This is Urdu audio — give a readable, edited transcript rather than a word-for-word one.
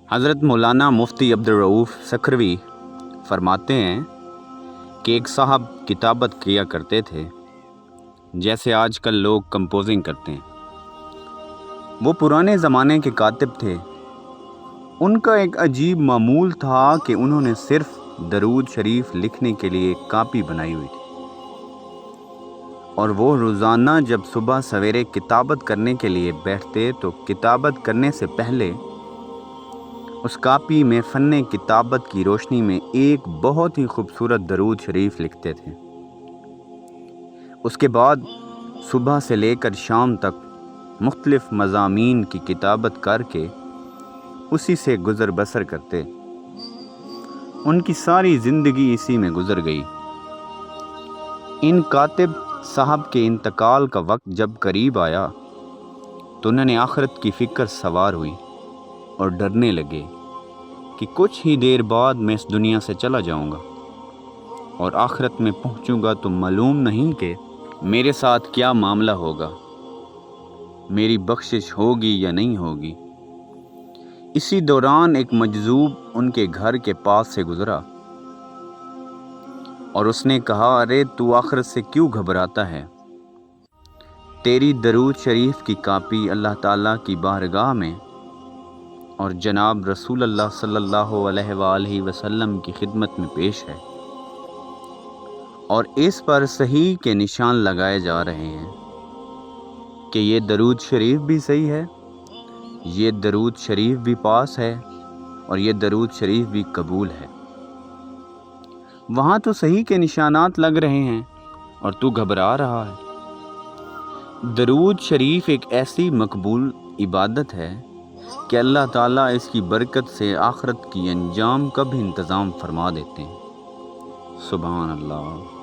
حضرت مولانا مفتی عبدالرؤوف سکھروی فرماتے ہیں کہ ایک صاحب کتابت کیا کرتے تھے جیسے آج کل لوگ کمپوزنگ کرتے ہیں۔ وہ پرانے زمانے کے کاتب تھے۔ ان کا ایک عجیب معمول تھا کہ انہوں نے صرف درود شریف لکھنے کے لیے ایک کاپی بنائی ہوئی تھی، اور وہ روزانہ جب صبح سویرے کتابت کرنے کے لیے بیٹھتے تو کتابت کرنے سے پہلے اس کاپی میں فن کتابت کی روشنی میں ایک بہت ہی خوبصورت درود شریف لکھتے تھے۔ اس کے بعد صبح سے لے کر شام تک مختلف مضامین کی کتابت کر کے اسی سے گزر بسر کرتے۔ ان کی ساری زندگی اسی میں گزر گئی۔ ان کاتب صاحب کے انتقال کا وقت جب قریب آیا تو انہوں نے آخرت کی فکر سوار ہوئی اور ڈرنے لگے کہ کچھ ہی دیر بعد میں اس دنیا سے چلا جاؤں گا اور آخرت میں پہنچوں گا تو معلوم نہیں کہ میرے ساتھ کیا معاملہ ہوگا، میری بخشش ہوگی یا نہیں ہوگی۔ اسی دوران ایک مجذوب ان کے گھر کے پاس سے گزرا اور اس نے کہا، ارے تو آخرت سے کیوں گھبراتا ہے؟ تیری درود شریف کی کاپی اللہ تعالیٰ کی بارگاہ میں اور جناب رسول اللہ صلی اللہ علیہ وآلہ وسلم کی خدمت میں پیش ہے، اور اس پر صحیح کے نشان لگائے جا رہے ہیں کہ یہ درود شریف بھی صحیح ہے، یہ درود شریف بھی پاس ہے، اور یہ درود شریف بھی قبول ہے۔ وہاں تو صحیح کے نشانات لگ رہے ہیں اور تو گھبرا رہا ہے۔ درود شریف ایک ایسی مقبول عبادت ہے کہ اللہ تعالیٰ اس کی برکت سے آخرت کی انجام کا بھی انتظام فرما دیتے ہیں۔ سبحان اللہ۔